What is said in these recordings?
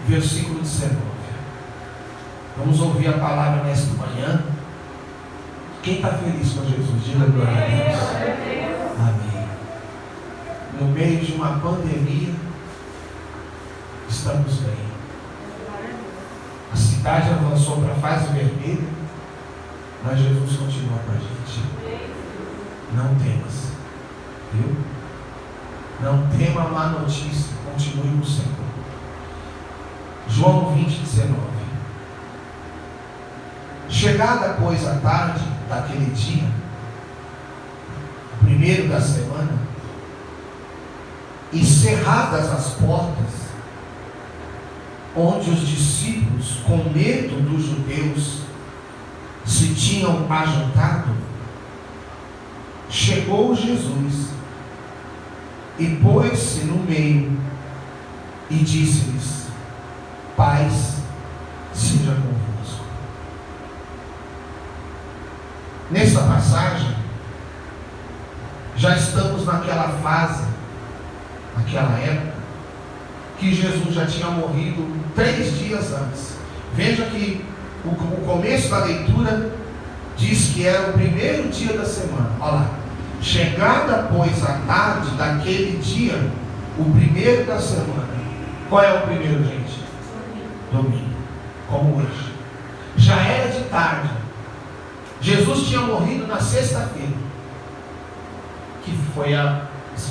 versículo 19. Vamos ouvir a palavra nesta manhã. Quem está feliz com Jesus? Diga glória a Deus. Amém. No meio de uma pandemia, estamos bem. A cidade avançou para a fase vermelha, mas Jesus continua com a gente. Não temas, viu? Não tema a má notícia, continue no Senhor. João 20, 19. Chegada, pois, a tarde daquele dia, primeiro da semana, e cerradas as portas, onde os discípulos, com medo dos judeus, se tinham ajuntado, chegou Jesus e pôs-se no meio e disse-lhes: paz seja convosco. Nessa passagem, já estamos naquela fase, naquela época, que Jesus já tinha morrido 3 dias antes. Veja que o começo da leitura diz que era o primeiro dia da semana. Olha lá. Chegada, pois, a tarde daquele dia, o primeiro da semana. Qual é o primeiro, gente? Domingo. Como hoje. Já era de tarde. Jesus tinha morrido na sexta-feira, que foi a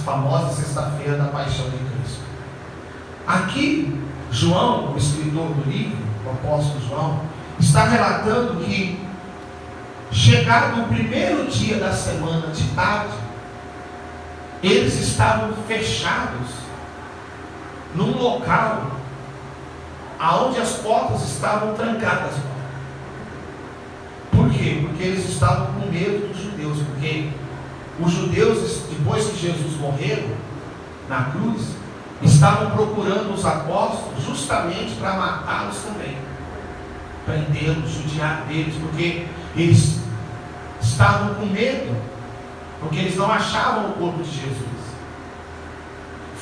famosa sexta-feira da paixão de Cristo. Aqui, João, o escritor do livro, o apóstolo João, está relatando que, chegado o primeiro dia da semana de tarde, eles estavam fechados num local aonde as portas estavam trancadas. Por quê? Porque eles estavam com medo dos judeus, porque os judeus, depois que Jesus morreu na cruz, estavam procurando os apóstolos justamente para matá-los também, prendê-los, judiar deles, porque eles estavam com medo, porque eles não achavam o corpo de Jesus.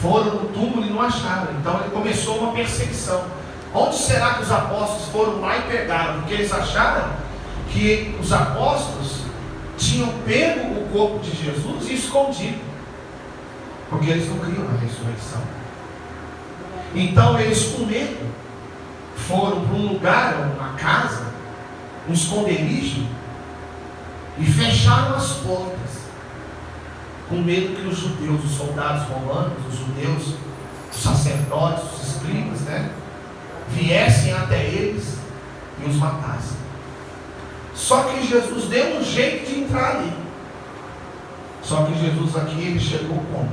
Foram no túmulo e não acharam. Então ele começou uma perseguição. Onde será que os apóstolos foram lá e pegaram? Porque eles acharam que os apóstolos tinham pego o corpo de Jesus e escondido, porque eles não criam na ressurreição. Então eles, com medo, foram para um lugar, uma casa, um esconderijo, e fecharam as portas, com medo que os judeus, os soldados romanos, os judeus, os sacerdotes, os escribas, viessem até eles e os matassem. Só que Jesus deu um jeito de entrar ali. Só que Jesus aqui, ele chegou como?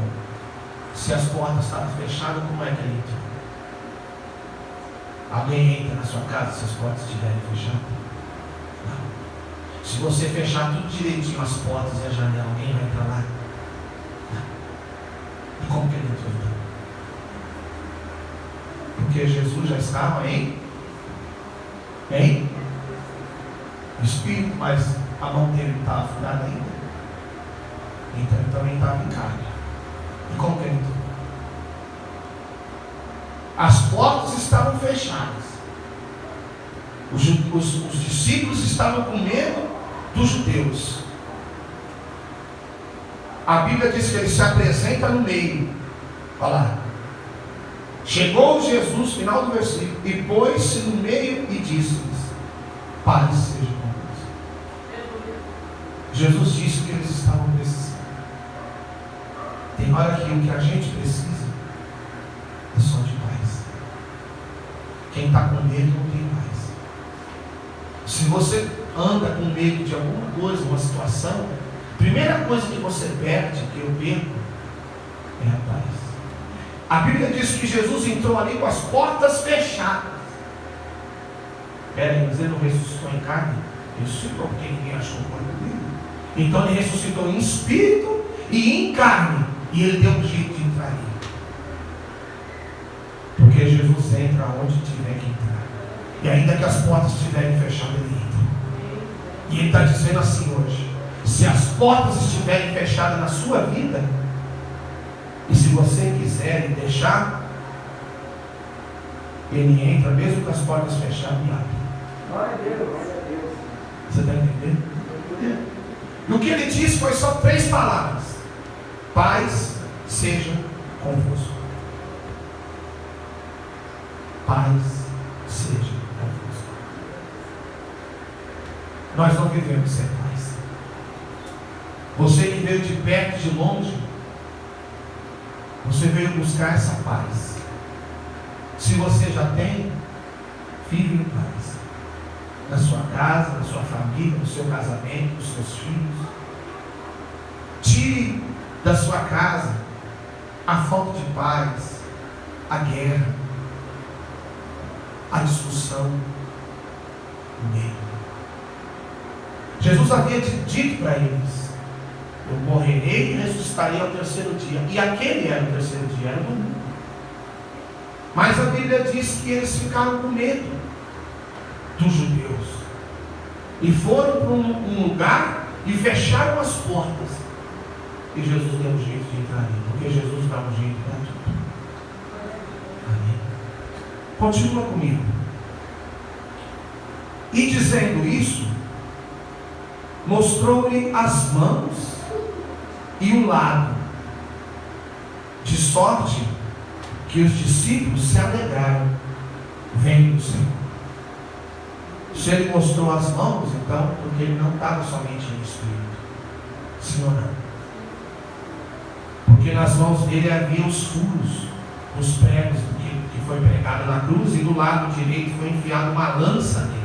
Se as portas estavam fechadas, como é que ele entrou? Alguém entra na sua casa se as portas estiverem fechadas? Não. Se você fechar tudo direitinho, as portas e a janela, alguém vai entrar lá? Não. E como que ele entrou então? Porque Jesus já estava em espírito, mas a mão dele não estava furada ainda. Então ele também estava em carne. E como que ele entrou? As portas estavam fechadas. Os discípulos estavam com medo dos judeus. A Bíblia diz que ele se apresenta no meio. Olha lá. Chegou Jesus, final do versículo, e pôs-se no meio e disse-lhes: paz seja convosco. Jesus disse que eles estavam precisando. Tem hora que o que a gente precisa é só de paz. Quem está com medo não tem paz. Se você anda com medo de alguma coisa, uma situação, a primeira coisa que você perde, que eu perco, é a paz. A Bíblia diz que Jesus entrou ali com as portas fechadas. Mas ele não ressuscitou em carne? Ressuscitou, porque ninguém achou o corpo dele. Então ele ressuscitou em espírito e em carne. E ele deu um jeito de entrar ali. Porque Jesus entra onde tiver que entrar. E ainda que as portas estiverem fechadas, ele entra. E ele está dizendo assim hoje: se as portas estiverem fechadas na sua vida, e se você quiser deixar, Ele entra, mesmo com as portas fechadas, e abre. Glória a Deus, glória a Deus. Você está entendendo? E o que ele disse foi só 3 palavras: paz seja convosco. Paz seja convosco. Nós não vivemos sem paz. Você que veio de perto e de longe, você veio buscar essa paz. Se você já tem, vive em paz. Na sua casa, na sua família, no seu casamento, nos seus filhos. Tire da sua casa a falta de paz, a guerra, a discussão, o medo. Jesus havia dito para eles: eu morrerei e ressuscitarei ao 3º dia. E aquele era o 3º dia, era o domingo. Mas a Bíblia diz que eles ficaram com medo dos judeus e foram para um lugar e fecharam as portas. E Jesus deu um jeito de entrar ali, porque Jesus dá um jeito para tudo. Amém? Continua comigo. E dizendo isso, mostrou-lhe as mãos e o lado, de sorte que os discípulos se alegraram vendo o Senhor. Se ele mostrou as mãos, então, porque ele não estava somente no Espírito, sim ou não? Porque nas mãos dele havia os furos, os pregos que foi pregado na cruz, e do lado direito foi enfiada uma lança nele.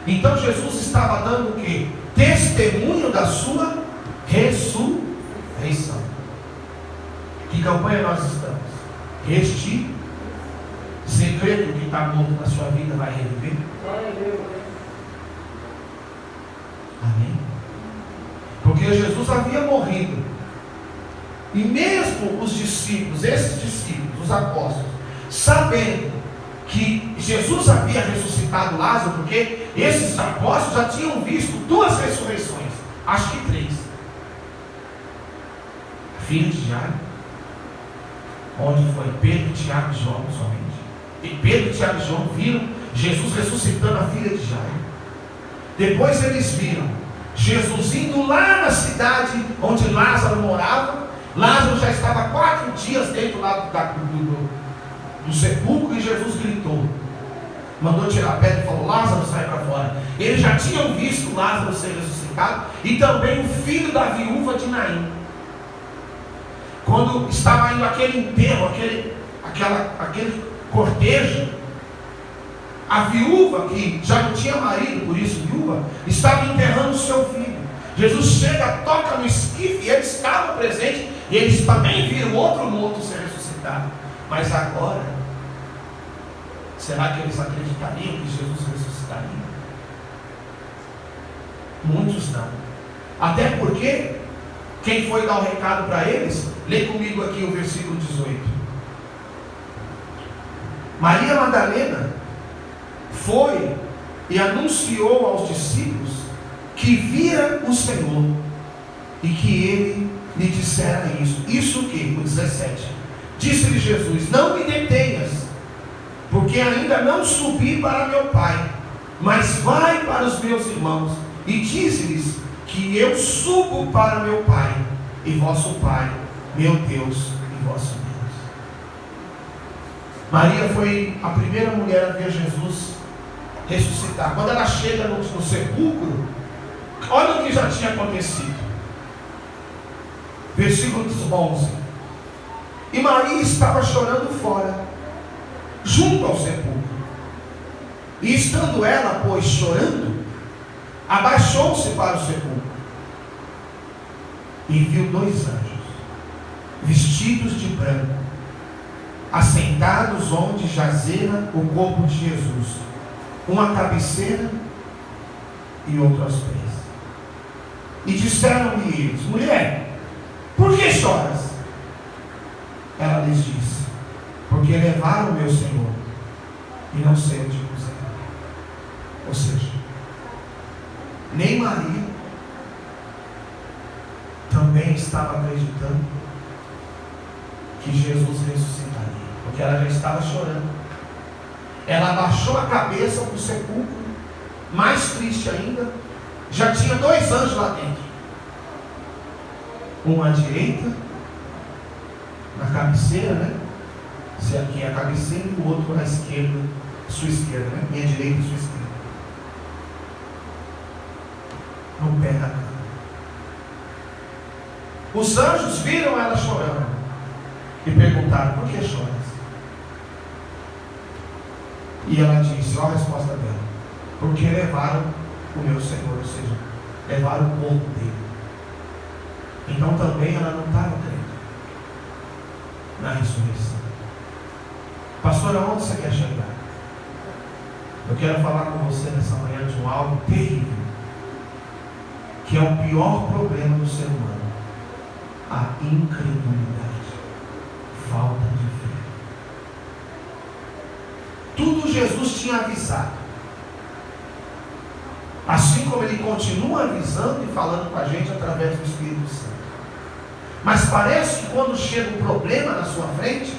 Então Jesus estava dando o quê? Testemunho da sua ressurreição. Que campanha nós estamos? Restituir. Você crê que o que está morto na sua vida vai reviver? Amém? Porque Jesus havia morrido. E mesmo os discípulos, esses discípulos, os apóstolos, sabendo que Jesus havia ressuscitado Lázaro, porque esses apóstolos já tinham visto 2 ressurreições, acho que 3. A filha de Jairo, onde foi Pedro, Tiago e João somente. E Pedro, Tiago e João viram Jesus ressuscitando a filha de Jairo. Depois eles viram Jesus indo lá na cidade onde Lázaro morava. Lázaro já estava 4 dias dentro lá do sepulcro, e Jesus gritou, mandou tirar a pedra e falou: Lázaro, sai para fora. Eles já tinham visto Lázaro ser ressuscitado, e também o filho da viúva de Naim. Quando estava indo aquele enterro, aquele cortejo, a viúva, que já não tinha marido, por isso viúva, estava enterrando o seu filho. Jesus chega, toca no esquife, e eles estavam presentes, e eles também viram outro morto ser ressuscitado. Mas agora, será que eles acreditariam que Jesus ressuscitaria? Muitos não. Até porque, quem foi dar o recado para eles, lê comigo aqui o versículo 18. Maria Madalena foi e anunciou aos discípulos que vira o Senhor e que ele lhe dissera isso. Isso o que? O 17. Disse-lhe Jesus: não me detenhas, porque ainda não subi para meu Pai, mas vai para os meus irmãos e dize-lhes que eu subo para meu Pai e vosso Pai, meu Deus e vosso Deus. Maria foi a primeira mulher a ver Jesus ressuscitar. Quando ela chega no sepulcro, olha o que já tinha acontecido. Versículo 11. E Maria estava chorando fora, junto ao sepulcro. E estando ela, pois, chorando, abaixou-se para o sepulcro e viu 2 anjos, vestidos de branco, assentados onde jazera o corpo de Jesus, um à cabeceira e outro aos pés. E disseram-lhe eles: mulher, por que choras? Ela lhes disse: porque levaram o meu Senhor e não sei onde puseram. Ou seja, nem Maria também estava acreditando que Jesus ressuscitaria, porque ela já estava chorando. Ela abaixou a cabeça para o sepulcro, mais triste ainda. Já tinha 2 anjos lá dentro, um à direita, na cabeceira, né? Se aqui é a cabeceira, e o outro à esquerda, sua esquerda, né? Minha direita e sua esquerda, no pé da cama. Os anjos viram ela chorando e perguntaram: por que choras? E ela disse, olha a resposta dela: porque levaram o meu Senhor, ou seja, levaram o corpo dele. Então também ela não estava crendo na ressurreição. Pastor, aonde você quer chegar? Eu quero falar com você nessa manhã de algo terrível, que é o pior problema do ser humano: a incredulidade, falta de fé. Tudo Jesus tinha avisado, assim como Ele continua avisando e falando com a gente através do Espírito Santo. Mas parece que quando chega um problema na sua frente,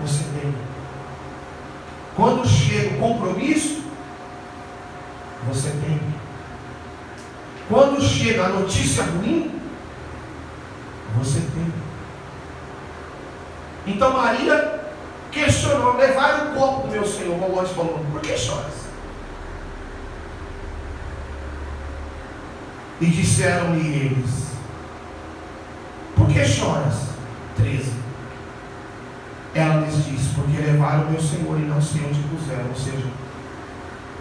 você tem. Quando chega o compromisso, você tem. Quando chega a notícia ruim, você tem. Então Maria questionou: levaram o corpo do meu Senhor, como hoje falou, por que choras? E disseram-lhe eles: por que choras? 13. Ela lhes disse: porque levaram o meu Senhor e não sei onde puseram. Ou seja,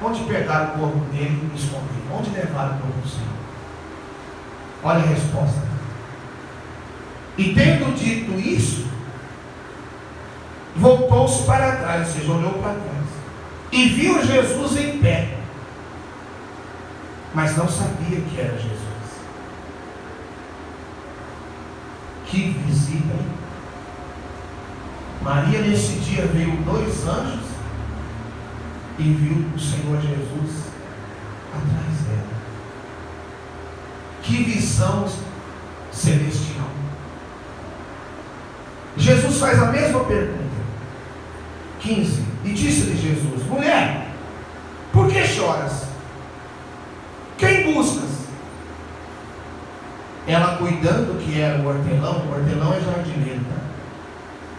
onde pegaram o corpo dele e esconderam? Onde levaram o corpo do Senhor? Olha a resposta. E tendo dito isso, voltou-se para trás, ou seja, olhou para trás, e viu Jesus em pé, mas não sabia que era Jesus. Que visita, hein? Maria nesse dia veio 2 anjos e viu o Senhor Jesus atrás dela. Que visão celestial. Jesus faz a mesma pergunta. 15. E disse-lhe Jesus: mulher, por que choras? Quem buscas? Ela, cuidando que era o hortelão é jardineiro, tá?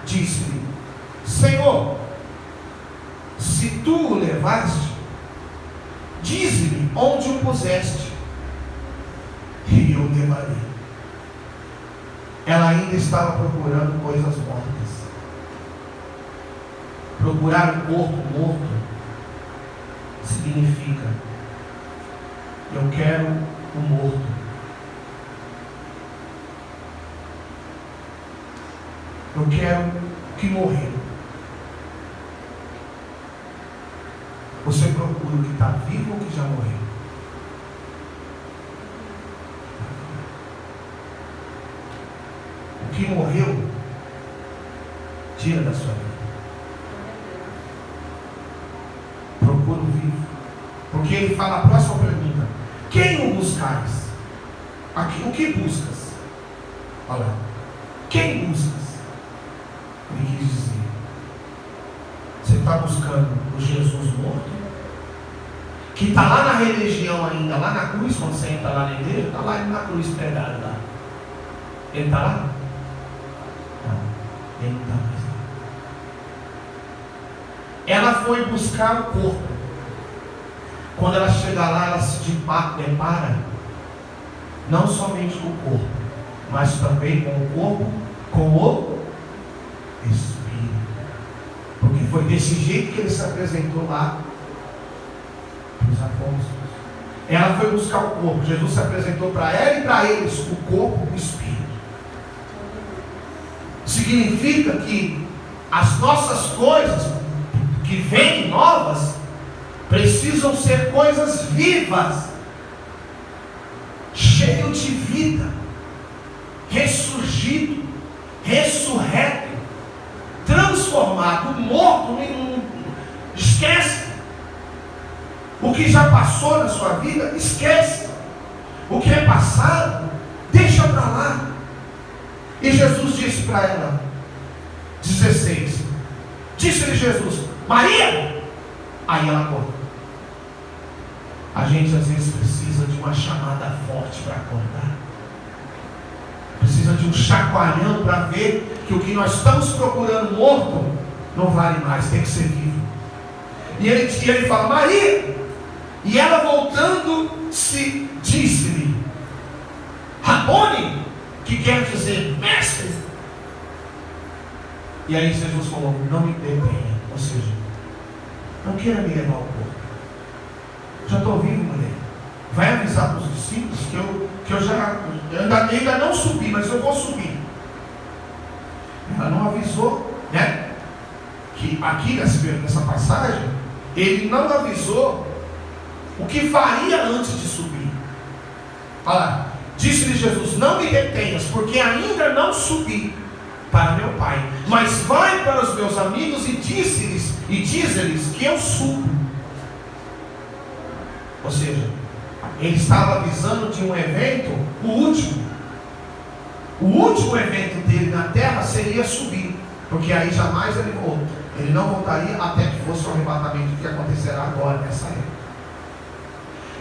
Disse-lhe: Senhor, se tu o levaste, dize-me onde o puseste, e eu levarei. Ela ainda estava procurando coisas mortas. Procurar o corpo morto significa: eu quero o morto. Eu quero que morreu. Você procura o que está vivo ou o que já morreu? O que morreu, tira da sua vida. Procura o vivo. Porque ele fala a próxima pergunta: quem o buscais? Aqui, o que buscas? Olha lá. Quem buscas? Ele quis dizer: você está buscando o Jesus morto, que está lá na religião ainda, lá na cruz, quando você entra lá na igreja, está lá na cruz pregado lá. Ele está lá? Não, ele não está mais lá. Ela foi buscar o corpo. Quando ela chega lá, ela se depara não somente com o corpo, mas também com o corpo, com o Espírito. Porque foi desse jeito que ele se apresentou lá para os apóstolos. Ela foi buscar o corpo. Jesus se apresentou para ela e para eles o corpo e o Espírito. Significa que as nossas coisas que vêm novas precisam ser coisas vivas, cheio de vida, ressurgido, ressurreto, transformado. O morto não esquece. O que já passou na sua vida, esquece. O que é passado, deixa para lá. E Jesus disse para ela, 16, disse-lhe Jesus: Maria! Aí ela acordou. A gente às vezes precisa de uma chamada forte para acordar. Precisa de um chacoalhão para ver que o que nós estamos procurando morto não vale mais, tem que ser vivo. E ele fala, Maria! E ela voltando se disse-lhe, Rabone, que quer dizer mestre. E aí Jesus falou, não me detenha, ou seja, não queira me levar ao corpo. Já estou vivo, mulher. Vai avisar para os discípulos que eu ainda não subi, mas eu vou subir. Ela não avisou, né? Que aqui nessa passagem, ele não avisou o que faria antes de subir. Olha lá, disse-lhe Jesus, não me detenhas, porque ainda não subi para meu Pai, mas vai para os meus amigos e diz-lhes que eu subo. Ou seja, ele estava avisando de um evento, o último evento dele na terra seria subir, porque aí jamais ele volta. Ele não voltaria até que fosse o arrebatamento que acontecerá agora, nessa época.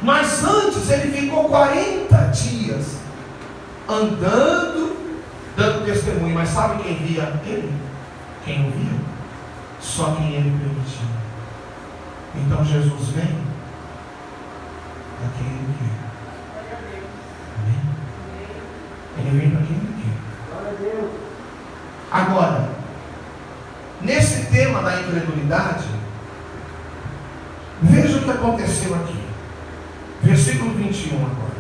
Mas antes ele ficou 40 dias andando, dando testemunho. Mas sabe quem via ele? Quem o via? Só quem ele permitiu. Então Jesus vem para quem ele quer. Amém? Ele vem para quem ele quer. Agora, nesse tema da incredulidade, veja o que aconteceu aqui. Versículo 21 agora.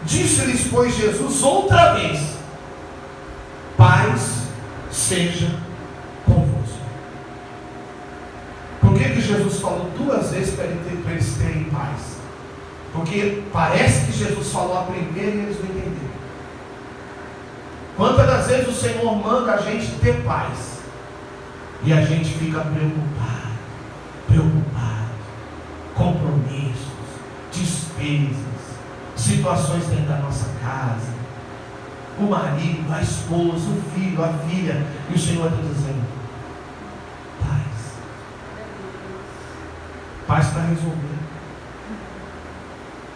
Disse-lhes, pois, Jesus outra vez, paz seja convosco. Por que Jesus falou duas vezes para eles terem paz? Porque parece que Jesus falou a primeira e eles não entenderam. Quantas das vezes o Senhor manda a gente ter paz e a gente fica preocupado, compromissos, despesas, situações dentro da nossa casa, o marido, a esposa, o filho, a filha, e o Senhor está dizendo, paz para resolver.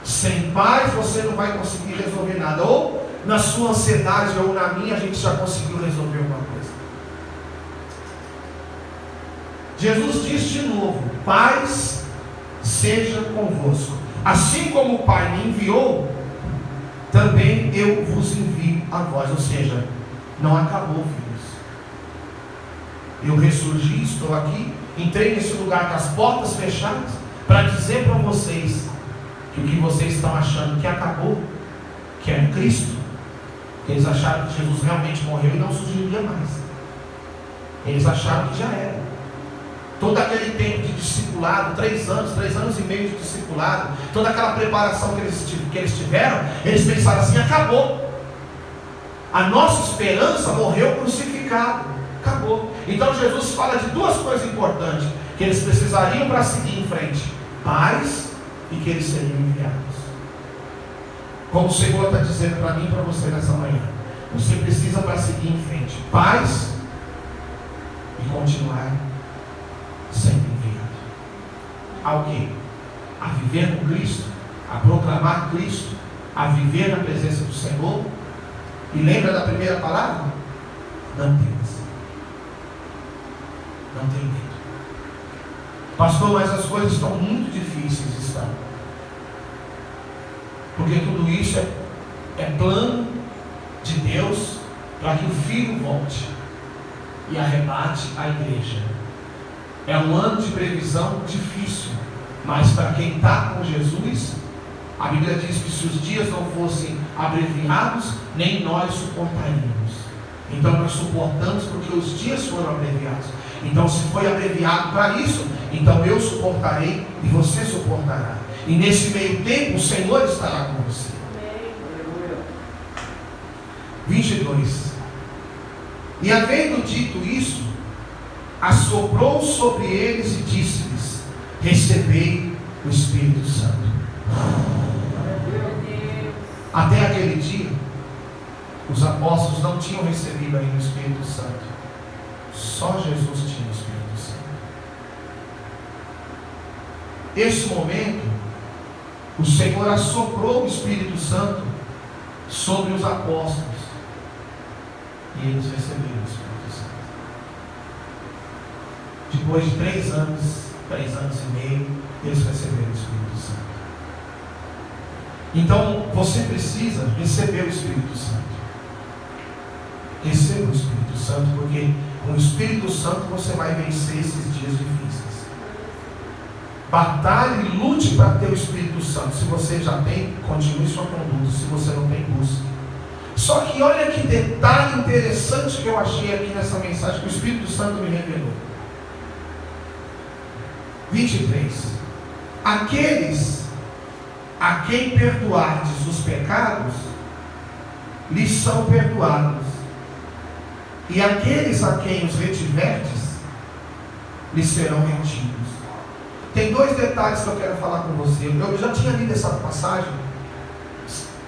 Sem paz você não vai conseguir resolver nada, ou na sua ansiedade ou na minha a gente já conseguiu resolver alguma coisa. Jesus diz de novo, paz seja convosco. Assim como o Pai me enviou, também eu vos envio a vós. Ou seja, não acabou, filhos. Eu ressurgi, estou aqui, entrei nesse lugar com as portas fechadas, para dizer para vocês que o que vocês estão achando que acabou, que é Cristo, eles acharam que Jesus realmente morreu e não surgiria mais. Eles acharam que já era. Todo aquele tempo de discipulado, 3 anos e meio de discipulado, toda aquela preparação que eles tiveram, eles pensaram assim, acabou. A nossa esperança morreu crucificado. Acabou. Então Jesus fala de duas coisas importantes que eles precisariam para seguir em frente: paz e que eles seriam enviados. Como o Senhor está dizendo para mim e para você nessa manhã, você precisa para seguir em frente paz e continuar sendo enviado. Ao quê? A viver com Cristo, a proclamar Cristo, a viver na presença do Senhor. E lembra da primeira palavra? Não temas. Não tenha medo. Pastor, mas as coisas estão muito difíceis, estão. Porque tudo isso é plano de Deus para que o Filho volte e arrebate a igreja. É um ano de previsão difícil, mas para quem está com Jesus, a Bíblia diz que se os dias não fossem abreviados, nem nós suportaríamos. Então nós suportamos porque os dias foram abreviados. Então se foi abreviado para isso, então eu suportarei e você suportará. E nesse meio tempo o Senhor estará com você. 22. E havendo dito isso, assoprou sobre eles e disse-lhes: recebei o Espírito Santo. Até aquele dia, os apóstolos não tinham recebido ainda o Espírito Santo. Só Jesus tinha o Espírito Santo. esse momento, o Senhor assoprou o Espírito Santo sobre os apóstolos. E eles receberam o Espírito Santo. Depois de 3 anos e meio, eles receberam o Espírito Santo. Então, você precisa receber o Espírito Santo. Receba o Espírito Santo, porque com o Espírito Santo você vai vencer esses dias difíceis. Batalhe e lute para ter o Espírito Santo. Se você já tem, continue sua conduta. Se você não tem, busque. Só que olha que detalhe interessante que eu achei aqui nessa mensagem que o Espírito Santo me revelou. 23. Aqueles a quem perdoardes os pecados, lhes são perdoados. E aqueles a quem os retiverdes, lhes serão retidos. Tem 2 detalhes que eu quero falar com você. Eu já tinha lido essa passagem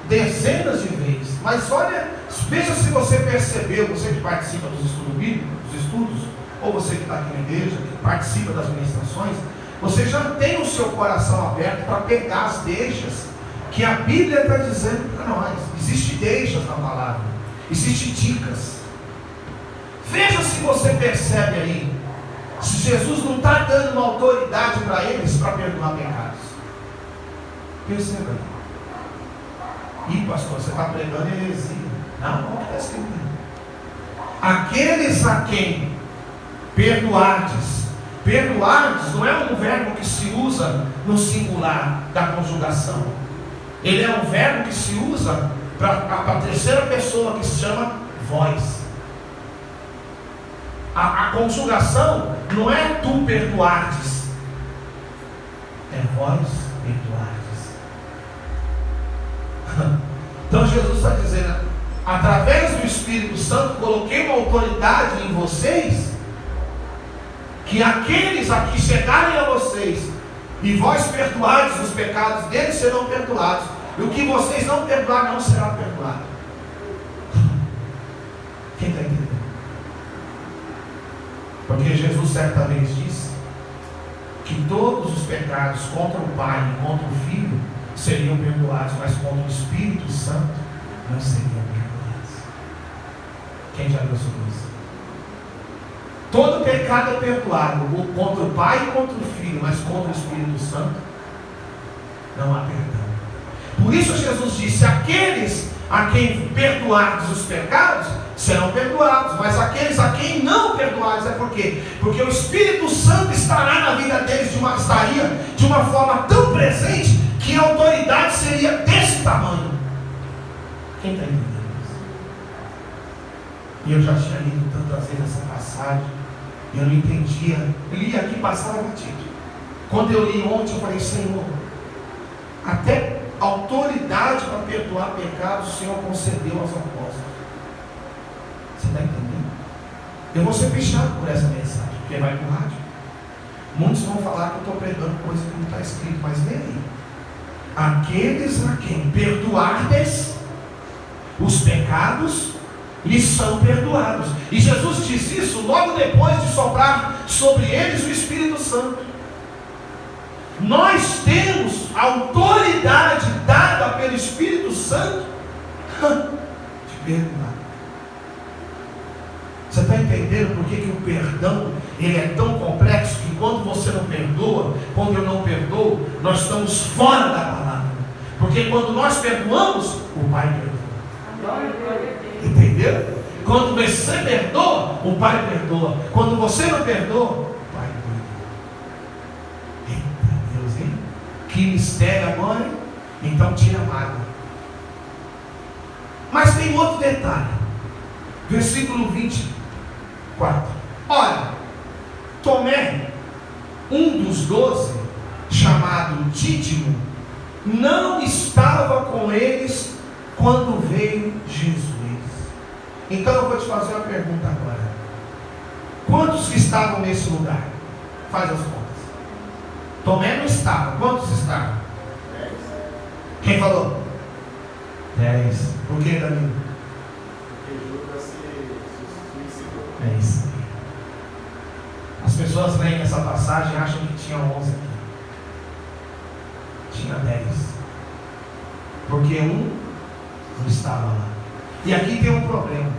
dezenas de vezes, mas olha, veja se você percebeu, você que participa dos estudos bíblicos, dos estudos, ou você que está aqui na igreja, que participa das ministrações, você já tem o seu coração aberto para pegar as deixas que a Bíblia está dizendo para nós. Existem deixas na palavra, existem dicas. Veja se você percebe aí, se Jesus não está dando uma autoridade para eles para perdoar pecados. Perceba aí. Ih, pastor, você está pregando heresia. Não, olha o que está escrito. Aqueles a quem perdoardes. Perdoardes não é um verbo que se usa no singular da conjugação. Ele é um verbo que se usa para a terceira pessoa, que se chama vós. A conjugação não é tu perdoardes, é vós perdoardes. Então Jesus está dizendo, através do Espírito Santo, coloquei uma autoridade em vocês, que aqueles a que chegarem a vocês, e vós perdoardes os pecados deles, serão perdoados, e o que vocês não perdoarem não será perdoado. Quem está entendendo? Porque Jesus certa vez disse que todos os pecados contra o Pai e contra o Filho seriam perdoados, mas contra o Espírito Santo não seriam perdoados. Quem já viu sobre isso? Todo pecado é perdoado contra o Pai e contra o Filho, mas contra o Espírito Santo não há perdão. Por isso Jesus disse: aqueles a quem perdoardes os pecados serão perdoados, mas aqueles a quem não perdoardes, é por quê? Porque o Espírito Santo estará na vida deles estaria de uma forma tão presente que a autoridade seria desse tamanho. Quem está entendendo isso? E eu já tinha lido tantas vezes essa passagem, e eu não entendia. Eu li aqui, passava batido. Quando eu li ontem, eu falei: Senhor, até autoridade para perdoar pecados o Senhor concedeu aos apóstolos. Você está entendendo? Eu vou ser fechado por essa mensagem, porque vai para o rádio. Muitos vão falar que eu estou pregando coisa que não está escrito, mas lê aí. Aqueles a quem perdoardes os pecados, lhes são perdoados. E Jesus diz isso logo depois de soprar sobre eles o Espírito Santo. Nós temos a autoridade dada pelo Espírito Santo de perdoar. Você está entendendo por que o perdão ele é tão complexo, que quando você não perdoa, quando eu não perdoo, nós estamos fora da palavra. Porque quando nós perdoamos, o Pai perdoa. Entendeu? Quando você perdoa, o Pai perdoa. Quando você não perdoa, o Pai perdoa. Eita Deus, hein? Que mistério agora, hein? Então tira a mágoa. Mas tem outro detalhe. Versículo 24. Olha, Tomé, um dos 12, chamado Dídimo, não estava com eles quando veio Jesus. Então eu vou te fazer uma pergunta agora. Quantos que estavam nesse lugar? Faz as contas. Tomé não estava. Quantos estavam? 10. Quem falou? 10. Por que, Danilo? É isso aí. As pessoas leem essa passagem e acham que tinha 11 aqui. tinha 10. Porque um não estava lá. E aqui tem um problema.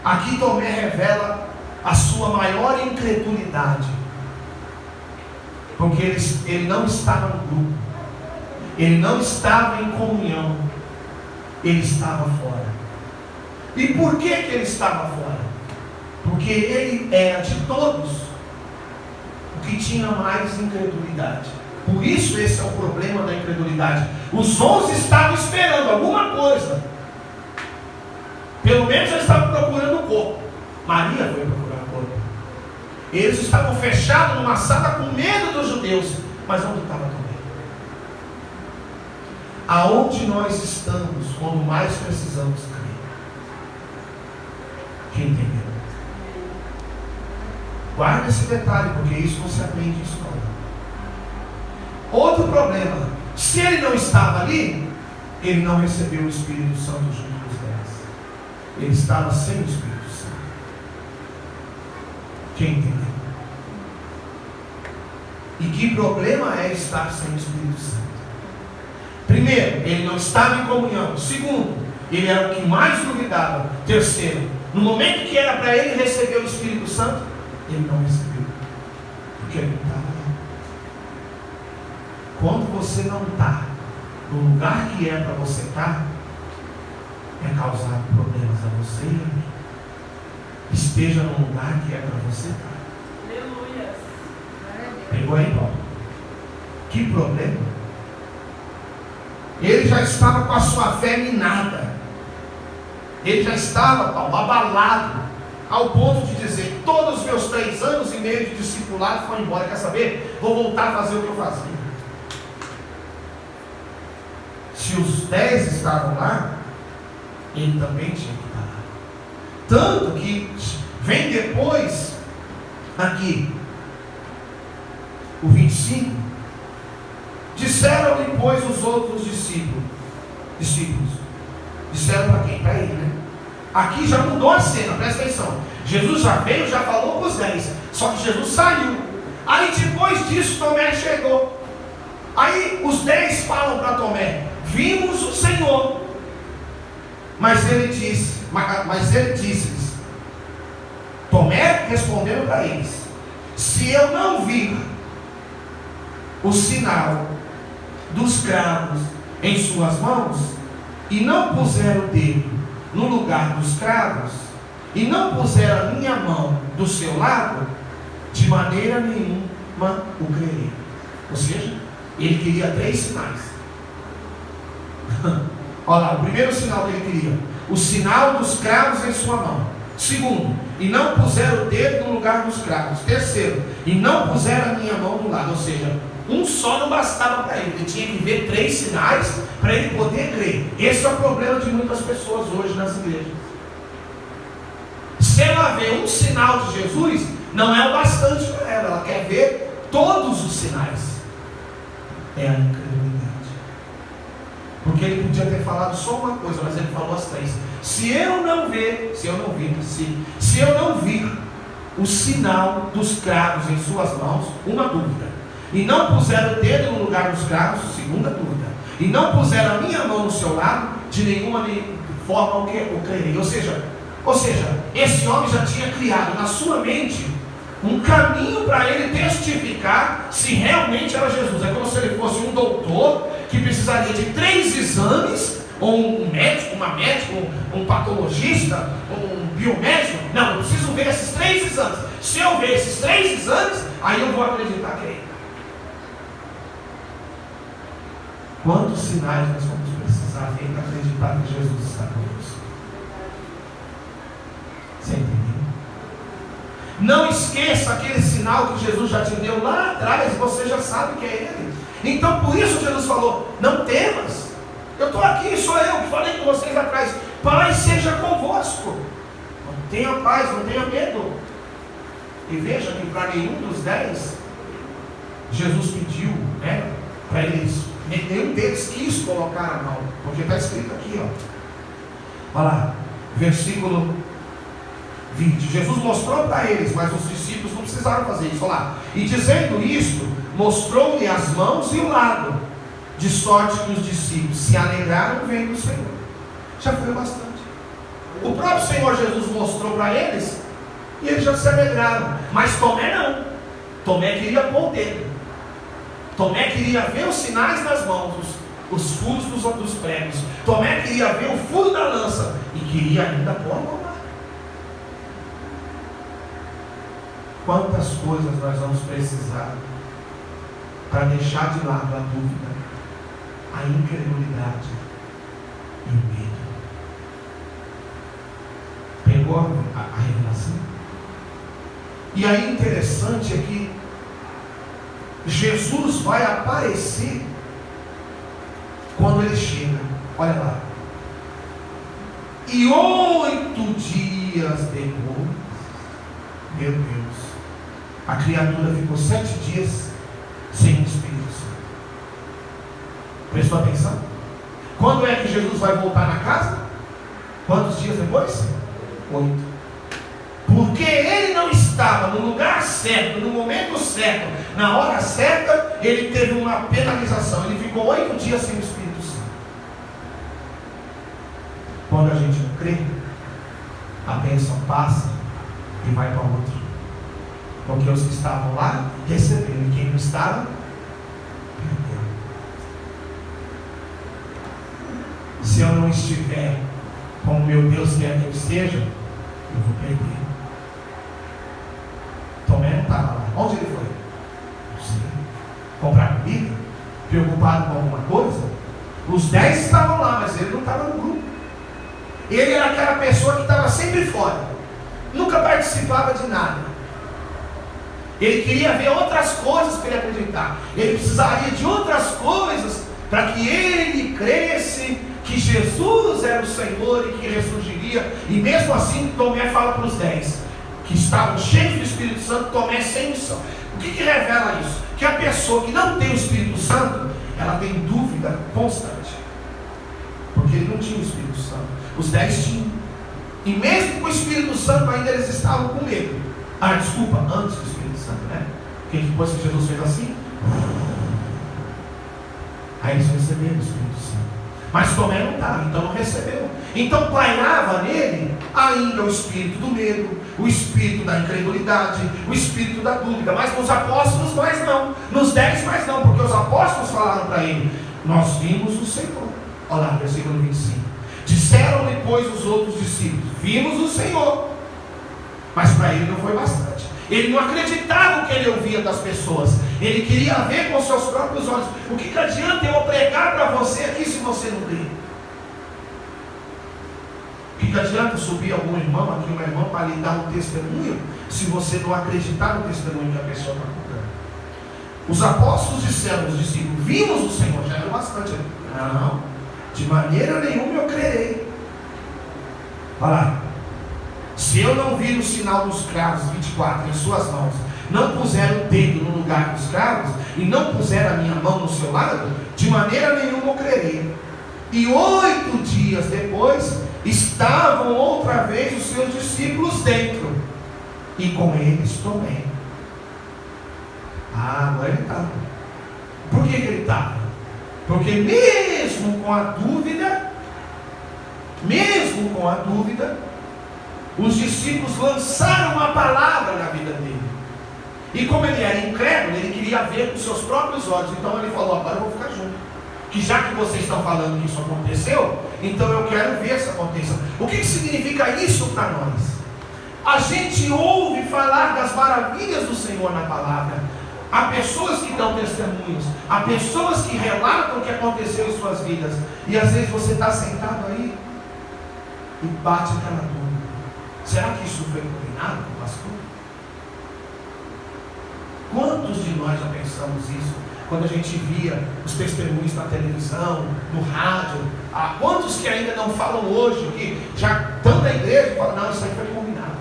Aqui Tomé revela a sua maior incredulidade. Porque ele não estava no grupo. Ele não estava em comunhão. Ele estava fora. E por que ele estava fora? Porque ele era de todos o que tinha mais incredulidade. Por isso esse é o problema da incredulidade. Os 11 estavam esperando alguma coisa. Pelo menos eles estavam procurando o corpo. Maria foi procurar o corpo. Eles estavam fechados numa sala com medo dos judeus. Mas onde estava Tomé? Aonde nós estamos quando mais precisamos crer? Quem entendeu? Guarda esse detalhe, porque isso não se aprende em escola. Outro problema: se ele não estava ali, ele não recebeu o Espírito Santo junto com os 10. Ele estava sem o Espírito Santo. Quem entendeu? E que problema é estar sem o Espírito Santo? Primeiro, ele não estava em comunhão. Segundo, ele era o que mais duvidava. Terceiro, no momento que era para ele receber o Espírito Santo, ele não recebeu, porque ele não estava lá. Quando você não está no lugar que é para você estar, é causar problemas a você e a mim. Esteja no lugar que é para você estar. Aleluia. Pegou aí, Paulo? Que problema? Ele já estava com a sua fé minada. Ele já estava, Paulo, abalado, ao ponto de dizer: todos os meus 3 anos e meio de discipulado foram embora. Quer saber? Vou voltar a fazer o que eu fazia. Se os 10 estavam lá, ele também tinha que estar lá. Tanto que vem depois, aqui, o 25, disseram-lhe, pois, os outros discípulos. Disseram para quem? Para ele, né? Aqui já mudou a cena, presta atenção. Jesus já veio, já falou com os 10. Só que Jesus saiu. Aí depois disso Tomé chegou. Aí os 10 falam para Tomé: vimos o Senhor. Mas ele disse-lhes, Tomé respondendo para eles: se eu não vir o sinal dos cravos em suas mãos, e não puser o dedo no lugar dos cravos, e não puser a minha mão do seu lado, de maneira nenhuma o crerei. Ou seja, ele queria 3 sinais. Olha lá, o primeiro sinal que ele queria: o sinal dos cravos em sua mão. Segundo, e não puser o dedo no lugar dos cravos. Terceiro, e não puser a minha mão do lado. Ou seja, um só não bastava para ele. Ele tinha que ver 3 sinais para ele poder crer. Esse é o problema de muitas pessoas hoje nas igrejas. Se ela vê um sinal de Jesus, não é o bastante para ela. Ela quer ver todos os sinais. É a incredulidade. Porque ele podia ter falado só uma coisa, mas ele falou as 3. Se eu não vir o sinal dos cravos em suas mãos, uma dúvida, e não puser o dedo no lugar dos cravos, segunda dúvida, e não puser a minha mão no seu lado, de nenhuma forma o crerei. Ou seja, esse homem já tinha criado na sua mente um caminho para ele testificar se realmente era Jesus. É como se ele fosse um doutor que precisaria de 3 exames, ou um médico, uma médica, um patologista, um biomédico. Não, eu preciso ver esses 3 exames. Se eu ver esses 3 exames, aí eu vou acreditar que é ele. Quantos sinais nós vamos precisar ver para acreditar que Jesus está conosco? Você entendeu? Não esqueça aquele sinal que Jesus já te deu lá atrás. Você já sabe que é ele. Então por isso Jesus falou: não temas, eu estou aqui, sou eu que falei com vocês atrás. Pai seja convosco. Não tenha paz, não tenha medo. E veja que para nenhum dos 10 Jesus pediu, né, para eles. Nenhum deles quis colocar a mão, porque está escrito aqui, ó. Olha lá, versículo 20. Jesus mostrou para eles, mas os discípulos não precisaram fazer isso. Olha lá. E dizendo isto, mostrou-lhe as mãos e o lado, de sorte que os discípulos se alegraram vendo o Senhor. Já foi bastante. O próprio Senhor Jesus mostrou para eles, e eles já se alegraram. Mas Tomé não. Tomé queria pôr o dedo. Tomé queria ver os sinais nas mãos, os furos dos pregos. Tomé queria ver o furo da lança, e queria ainda pôr a mão lá. Quantas coisas nós vamos precisar para deixar de lado a dúvida, a incredulidade e o medo. Pegou a revelação? E aí interessante é que Jesus vai aparecer quando ele chega. Olha lá. E 8 dias depois, meu Deus, a criatura ficou 7 dias sem o Espírito Santo. Prestou atenção? Quando é que Jesus vai voltar na casa? Quantos dias depois? 8. Porque ele não estava no lugar certo, no momento certo, na hora certa, ele teve uma penalização. Ele ficou 8 dias sem o Espírito Santo. Quando a gente não crê, a bênção passa e vai para outro. Porque os que estavam lá receberam, e quem não estava, perdeu. Se eu não estiver como meu Deus quer que eu esteja, eu vou perder. Tomé não estava lá. Onde ele foi? Não sei. Comprar comida? Preocupado com alguma coisa? Os 10 estavam lá, mas ele não estava no grupo. Ele era aquela pessoa que estava sempre fora. Nunca participava de nada. Ele queria ver outras coisas para ele acreditar. Ele precisaria de outras coisas para que ele cresce que Jesus era o Senhor e que ressurgiria. E mesmo assim Tomé fala para os 10 que estavam cheios do Espírito Santo, Tomé sem missão. O que revela isso? Que a pessoa que não tem o Espírito Santo, ela tem dúvida constante. Porque ele não tinha o Espírito Santo. Os 10 tinham. E mesmo com o Espírito Santo ainda eles estavam com medo. Desculpa, antes do Espírito Santo, né? Porque depois que Jesus fez assim, aí eles receberam o Espírito Santo. Mas Tomé não estava, então não recebeu. Então pairava nele ainda o espírito do medo, o espírito da incredulidade, o espírito da dúvida. Mas nos apóstolos mais não, nos 10 mais não, porque os apóstolos falaram para ele: nós vimos o Senhor. Olha lá, versículo 25. Disseram-lhe, pois, os outros discípulos: vimos o Senhor. Mas para ele não foi bastante. Ele não acreditava no que ele ouvia das pessoas. Ele queria ver com seus próprios olhos. O que adianta eu pregar para você aqui se você não crê? O que adianta subir algum irmão aqui, uma irmã, para lhe dar um testemunho, se você não acreditar no testemunho que a pessoa está contando? Os apóstolos disseram aos discípulos: vimos o Senhor. Já era bastante. Não, de maneira nenhuma eu crerei. Olha lá. Se eu não vir o sinal dos cravos, 24, em suas mãos, não puser o dedo no lugar dos cravos, e não puser a minha mão no seu lado, de maneira nenhuma eu crerei. E 8 dias depois, estavam outra vez os seus discípulos dentro, e com eles Tomé. Agora ele estava. Por que ele estava? Porque mesmo com a dúvida, os discípulos lançaram uma palavra na vida dele. E como ele era incrédulo, ele queria ver com seus próprios olhos. Então ele falou: agora eu vou ficar junto. Que já que vocês estão falando que isso aconteceu, então eu quero ver se aconteça. O que significa isso para nós? A gente ouve falar das maravilhas do Senhor na palavra. Há pessoas que dão testemunhos. Há pessoas que relatam o que aconteceu em suas vidas. E às vezes você está sentado aí e bate aquela dúvida: será que isso foi combinado com o pastor? Quantos de nós já pensamos isso? Quando a gente via os testemunhos na televisão, no rádio. Quantos que ainda não falam hoje, que já estão na igreja e falam: não, isso aí foi combinado.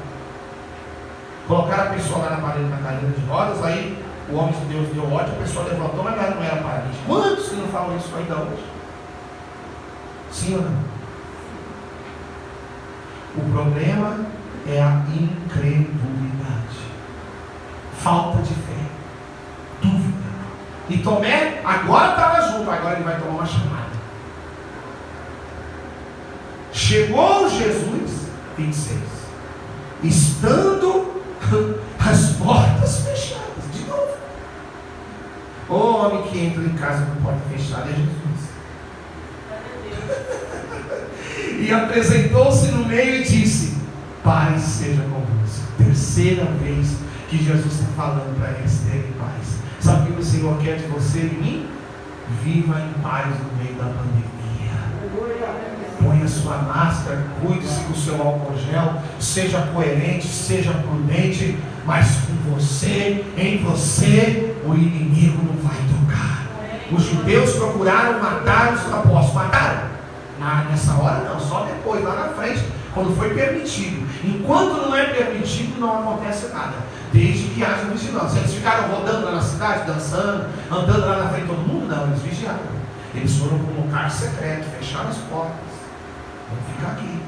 Colocaram a pessoa lá na cadeira de rodas, aí o homem de Deus deu ódio, a pessoa levantou, mas ela não era paralítica. Quantos que não falam isso ainda hoje? Sim ou não? O problema é a incredulidade, falta de fé, dúvida. E Tomé agora estava junto, agora ele vai tomar uma chamada. Chegou Jesus, 26, estando as portas fechadas, de novo. O homem que entra em casa com porta fechada é Jesus. E apresentou-se no meio e disse: paz seja convosco. Terceira vez que Jesus está falando para eles terem paz. Sabe o que o Senhor quer de você e de mim? Viva em paz no meio da pandemia. Ponha sua máscara, cuide-se do seu álcool gel, seja coerente, seja prudente, mas com você, em você, o inimigo não vai tocar. Os judeus procuraram matar os apóstolos. Mataram? Nessa hora não, só depois, lá na frente, quando foi permitido. Enquanto não é permitido, não acontece nada, desde que haja vigilância. Eles ficaram rodando lá na cidade, dançando, andando lá na frente de todo mundo? Não, eles vigiaram. Eles foram para um lugar secreto, fecharam as portas. Vamos ficar aqui.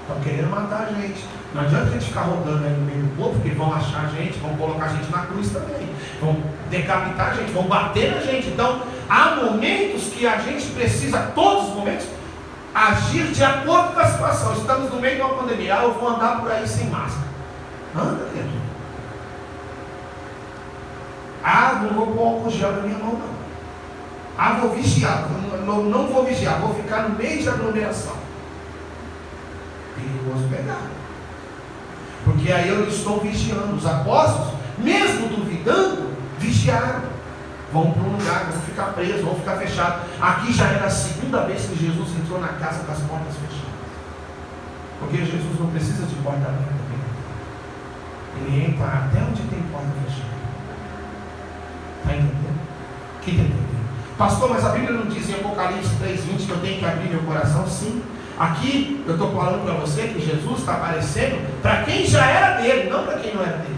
Estão querendo matar a gente. Não adianta a gente ficar rodando aí no meio do povo, porque vão achar a gente, vão colocar a gente na cruz também, vão decapitar a gente, vão bater na gente. Então, há momentos que a gente precisa, todos os momentos, agir de acordo com a situação. Estamos no meio de uma pandemia. Eu vou andar por aí sem máscara. Anda, querido. Não vou pôr álcool gel na minha mão, não. Vou vigiar. Não vou vigiar, vou ficar no meio de aglomeração. Perigoso pegar. Porque aí eu estou vigiando. Os apóstolos, mesmo duvidando, vigiaram. Vão para um lugar, vão ficar presos, vão ficar fechados. Aqui já era a segunda vez que Jesus entrou na casa com as portas fechadas. Porque Jesus não precisa de porta aberta. Ele entra até onde tem porta fechada. Está entendendo? Que está entendendo? Pastor, mas a Bíblia não diz em Apocalipse 3:20 que eu tenho que abrir meu coração? Sim. Aqui eu estou falando para você que Jesus está aparecendo para quem já era dele, não para quem não era dele.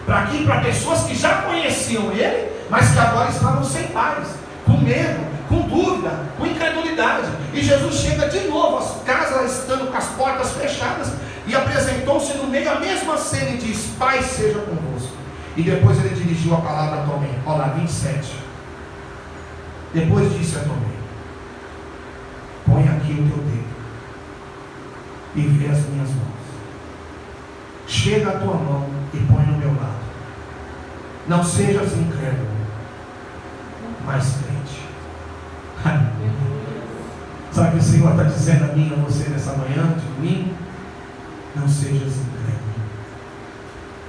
Para pessoas que já conheciam ele, mas que agora estavam sem paz, com medo, com dúvida, com incredulidade. E Jesus chega de novo, as casas estando com as portas fechadas, e apresentou-se no meio a mesma cena e diz: paz seja convosco. E depois ele dirigiu a palavra a Tomé. Olha lá, 27. Depois disse a Tomé: põe aqui o teu dedo e vê as minhas mãos. Chega a tua mão e põe no meu lado. Não sejas incrédulo, mas crente. Sabe o que o Senhor está dizendo a mim e a você nessa manhã, de domingo? Não sejas incrédulo,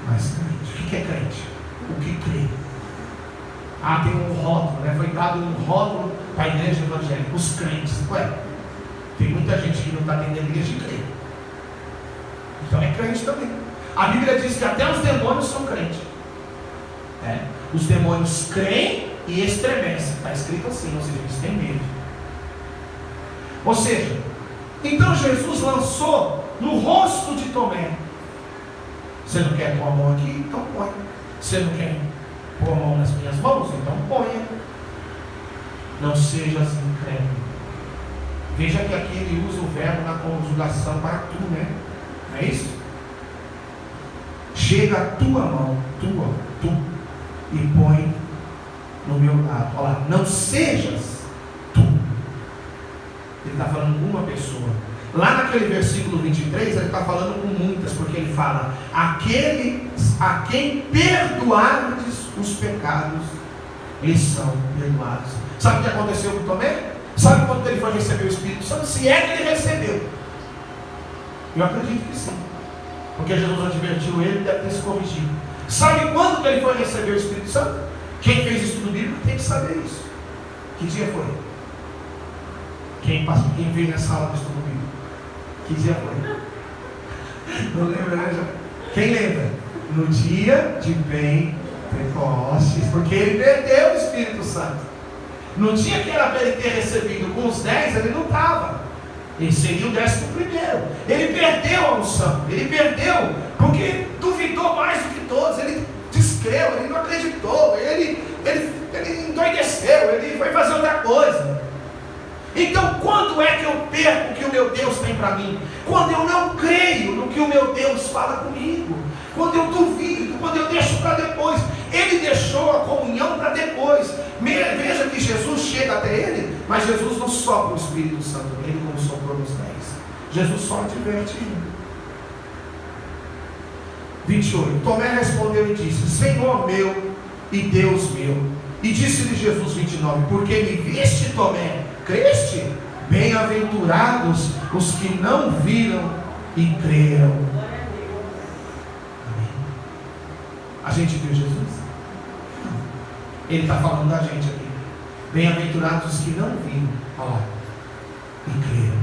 mas crente. O que é crente? O que crê? Tem um rótulo, né? Foi dado um rótulo para a igreja evangélica, os crentes. Ué, tem muita gente que não está dentro da igreja e crê. Então é crente também. A Bíblia diz que até os demônios são crentes. Os demônios creem e estremecem. Está escrito assim, ou seja, eles têm medo. Ou seja, então Jesus lançou no rosto de Tomé: você não quer pôr a mão aqui? Então põe. Você não quer pôr a mão nas minhas mãos? Então ponha. Não sejas incrédulo. Veja que aqui ele usa o verbo na conjugação para tu, né? Não é isso? Chega a tua mão, tu, e põe no meu lado. Olha lá, não sejas tu. Ele está falando com uma pessoa. Lá naquele versículo 23, ele está falando com muitas, porque ele fala: aqueles a quem perdoardes os pecados, eles são perdoados. Sabe o que aconteceu com Tomé? Sabe quando ele foi receber o Espírito Santo? Se é que ele recebeu. Eu acredito que sim, porque Jesus advertiu ele e deve ter se corrigido. Sabe quando que ele foi receber o Espírito Santo? Quem fez estudo bíblico tem que saber isso. Que dia foi? Quem veio nessa aula de estudo bíblico? Que dia foi? Não lembra, né? Quem lembra? No dia de Pentecostes, porque ele perdeu o Espírito Santo. No dia que era para ele ter recebido com os 10, ele não estava. Ele seria o 11º. Ele perdeu a unção. Ele perdeu porque duvidou mais do que todos. Ele descreu, ele não acreditou. Ele endoideceu, ele foi fazer outra coisa. Então, quando é que eu perco o que o meu Deus tem para mim? Quando eu não creio no que o meu Deus fala comigo. Quando eu duvido, quando eu deixo para depois. Ele deixou a comunhão para depois. Mas Jesus não sopra o Espírito Santo nele como soprou nos 10. Jesus só adverte ele. 28. Tomé respondeu e disse: Senhor meu e Deus meu. E disse-lhe Jesus, 29, porque me viste, Tomé, creste? Bem-aventurados os que não viram e creram. Amém. A gente viu Jesus? Não. Ele está falando da gente aqui. Bem-aventurados os que não viram, olha lá, e creram.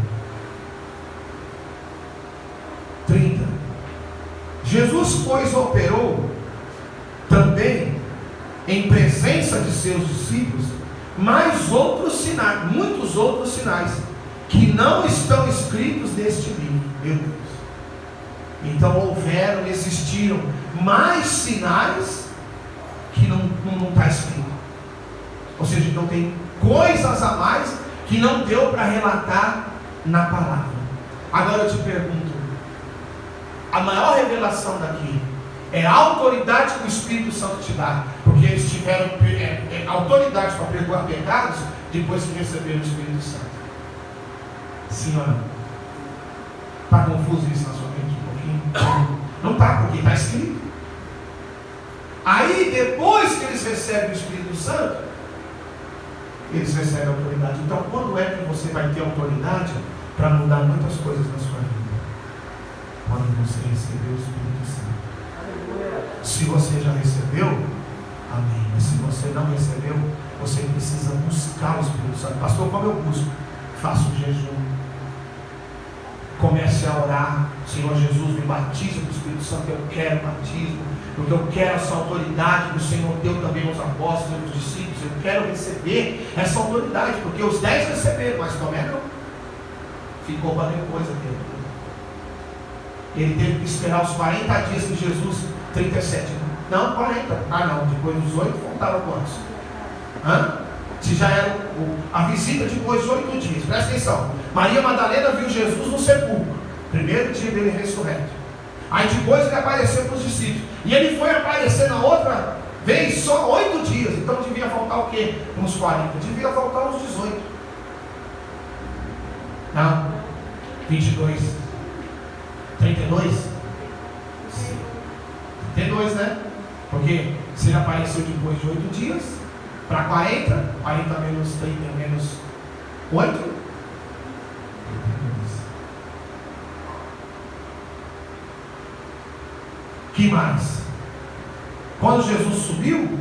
30. Jesus, pois, operou também em presença de seus discípulos mais outros sinais, muitos outros sinais, que não estão escritos neste livro. Meu Deus. Então existiram mais sinais que não está escrito. Ou seja, então tem coisas a mais que não deu para relatar na palavra. Agora eu te pergunto, a maior revelação daqui é a autoridade que o Espírito Santo te dá, porque eles tiveram autoridade para perdoar pecados depois que receberam o Espírito Santo. Sim ou não? Está confuso isso na sua mente um pouquinho? Não está, porque está escrito. Aí depois que eles recebem o Espírito Santo, eles recebem a autoridade. Então quando é que você vai ter autoridade para mudar muitas coisas na sua vida? Quando você recebeu o Espírito Santo. Se você já recebeu, amém. Mas se você não recebeu, você precisa buscar o Espírito Santo. Pastor, como eu busco? Faço jejum. Comece a orar. Senhor Jesus, me batiza com o Espírito Santo. Eu quero batismo, porque eu quero essa autoridade que o Senhor deu também aos apóstolos e aos discípulos. Eu quero receber essa autoridade, porque os 10 receberam, mas Tomé não. Ficou para depois aquele. Ele teve que esperar os 40 dias que Jesus, 37, não, 40, não, depois dos 8 faltavam quantos? Se já era a visita depois de 8 dias, presta atenção. Maria Madalena viu Jesus no sepulcro, primeiro dia dele ressurreto. Aí depois ele apareceu para os discípulos, e ele foi aparecer na outra vez só 8 dias, então devia faltar o quê? Uns 40, devia faltar uns 18. Não, 22, 32? 32, né? Porque se ele apareceu depois de 8 dias, para 40 menos 30 menos 8. Que mais? Quando Jesus subiu,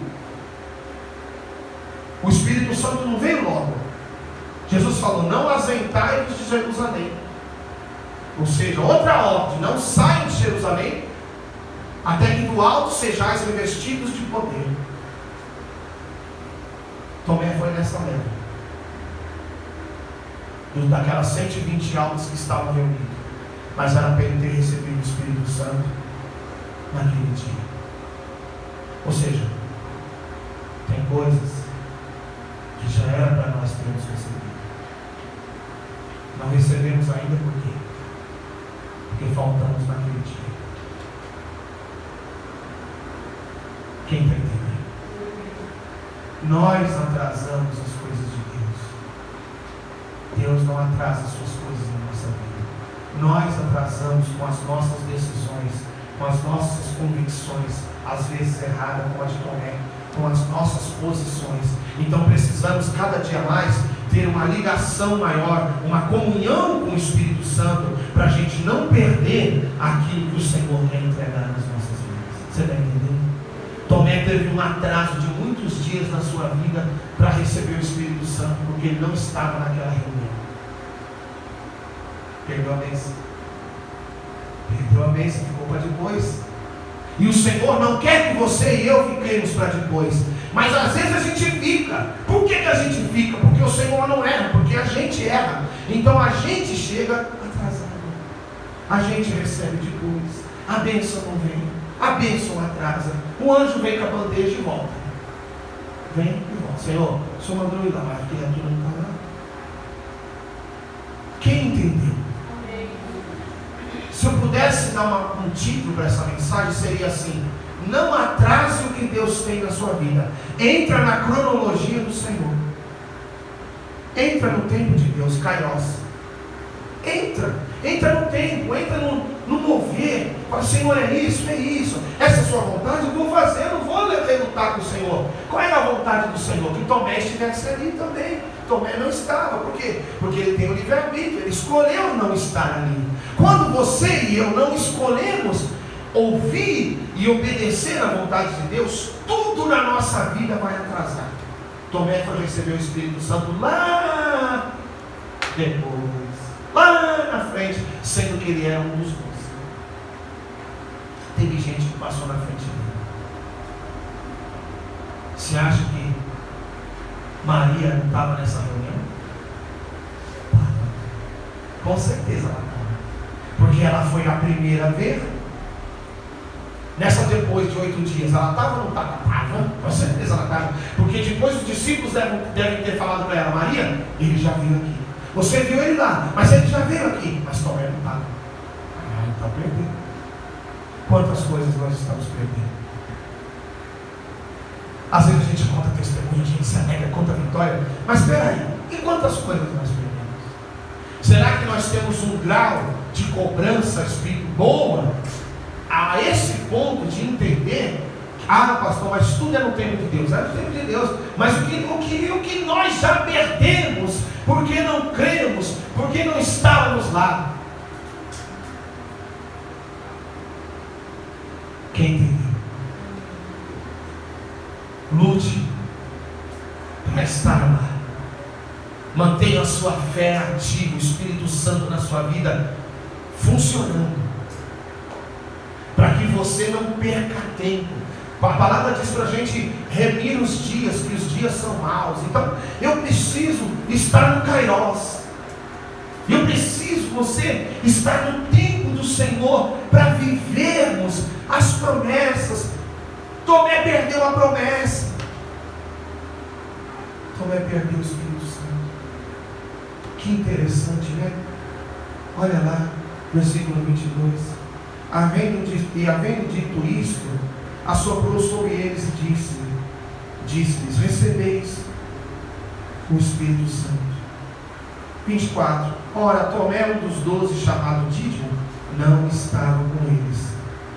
o Espírito Santo não veio logo. Jesus falou: não ausentai-vos de Jerusalém. Ou seja, outra ordem: não saiam de Jerusalém até que do alto sejais revestidos de poder. Tomé foi nessa leva, daquelas 120 almas que estavam reunidas, mas era para ele ter recebido o Espírito Santo naquele dia. Ou seja, tem coisas que já era para nós termos recebido. Não recebemos ainda por quê? Porque faltamos naquele dia. Quem está entendendo? Nós atrasamos as coisas de Deus. Deus não atrasa as suas coisas na nossa vida. Nós atrasamos com as nossas decisões, com as nossas convicções, às vezes erradas, como a de Tomé, com as nossas posições. Então precisamos cada dia mais ter uma ligação maior, uma comunhão com o Espírito Santo, para a gente não perder aquilo que o Senhor quer entregar nas nossas vidas. Você está entendendo? Tomé teve um atraso de muitos dias na sua vida para receber o Espírito Santo, porque ele não estava naquela reunião. Perdeu a bênção. Perdeu a bênção, ficou para depois. E o Senhor não quer que você e eu fiquemos para depois. Mas às vezes a gente fica. Por que a gente fica? Porque o Senhor não erra, porque a gente erra. Então a gente chega atrasado. A gente recebe depois. A bênção não vem. A bênção atrasa. O anjo vem com a bandeja e volta. Vem e volta. Senhor, o Senhor mandou ir lá, mas a criatura não está lá. Quem entendeu? Se eu pudesse dar um título para essa mensagem, seria assim: não atrase o que Deus tem na sua vida. Entra na cronologia do Senhor. Entra no tempo de Deus, Kairos. Entra no tempo, entra no mover. Fala, Senhor, é isso. Essa é a sua vontade, eu vou fazer, eu não vou relutar com o Senhor. Qual era a vontade do Senhor? Que Tomé estivesse ali também. Tomé não estava, por quê? Porque ele tem o livre-arbítrio, ele escolheu não estar ali. Quando você e eu não escolhemos ouvir e obedecer à vontade de Deus, tudo na nossa vida vai atrasar. Tomé foi receber o Espírito Santo lá depois, lá na frente, sendo que ele era um dos 12. Teve gente que passou na frente dele. Você acha que Maria não estava nessa reunião? Com certeza ela estava, porque ela foi a primeira a ver. Nessa depois de 8 dias, ela estava ou não estava? Estava, com certeza ela estava, porque depois os discípulos devem ter falado para ela, Maria, ele já veio aqui. Você viu ele lá, mas ele já veio aqui. Mas Tomé não estava. Ele está perdendo. Quantas coisas nós estamos perdendo? Às vezes a gente conta testemunho, a gente se alegra, conta vitória. Mas espera aí, e quantas coisas nós perdemos? Será que nós temos um grau de cobrança espírito boa a esse ponto de entender? Pastor, mas tudo é no tempo de Deus. É no tempo de Deus. Mas o que nós já perdemos, porque não cremos, porque não estávamos lá. Quem entendeu? Lute para estar lá. Mantenha a sua fé ativa, o Espírito Santo na sua vida funcionando, para que você não perca tempo. A palavra diz para a gente remir os dias, que os dias são maus. Então eu preciso estar no Kairos. Eu preciso você estar no tempo do Senhor para vivermos as promessas. Tomé perdeu a promessa. Tomé perdeu o Espírito Santo. Que interessante, né? Olha lá, versículo 22. Havendo dito isto, assoprou sobre eles e disse-lhes: recebeis o Espírito Santo. 24. Ora, Tomé, um dos 12, chamado Dídimo, não estava com eles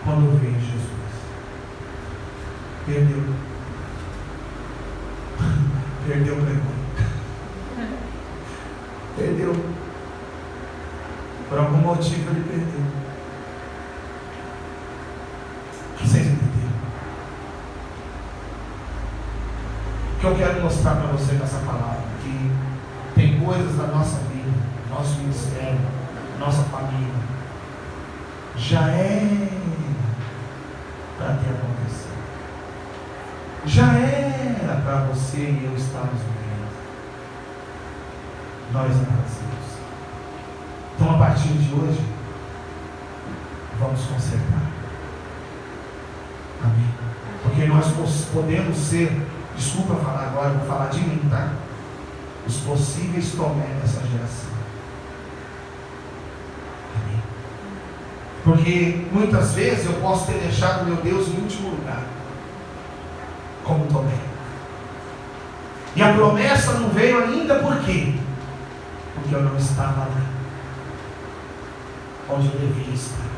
quando veio Jesus. Perdeu o pregão. Perdeu. Por algum motivo ele perdeu. Vocês entenderam? O que eu quero mostrar para você nessa palavra, que tem coisas da nossa vida, nosso ministério, nossa família, já era para ter acontecido. Já era para você e eu estarmos vivendo. Nós nascemos. Então, a partir de hoje, vamos consertar. Amém? Porque nós podemos ser, desculpa falar agora, vou falar de mim, tá? Os possíveis Tomé dessa geração. Amém? Porque muitas vezes eu posso ter deixado meu Deus em último lugar, como Tomé. E a promessa não veio ainda, por quê? Porque eu não estava lá onde eu devia estar.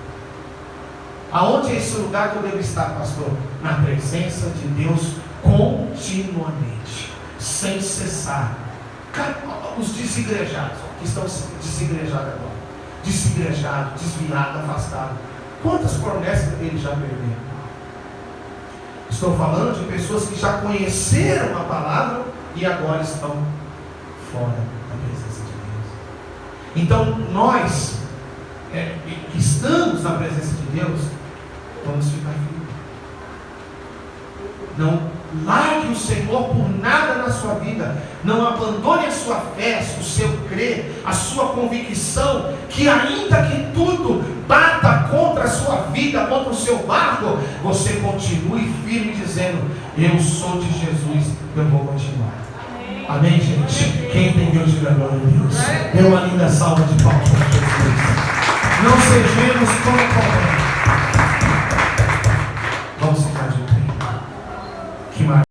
Aonde é esse lugar que eu devo estar, pastor? Na presença de Deus continuamente, sem cessar. Os desigrejados, que estão desigrejados agora, desigrejados, desviados, afastados, quantas promessas ele já perdeu? Estou falando de pessoas que já conheceram a palavra e agora estão fora da presença de Deus. Então nós que estamos na presença de Deus, vamos ficar firmes. Não largue o Senhor por nada na sua vida. Não abandone a sua fé, o seu crer, a sua convicção, que ainda que tudo bata contra a sua vida, contra o seu barco, você continue firme dizendo: eu sou de Jesus, eu vou continuar. Amém, gente? Quem entendeu, diga glória a Deus. Dê uma linda salva de palmas para Jesus. Não sejamos como Tomé. Vamos ficar de pé. Que maravilha.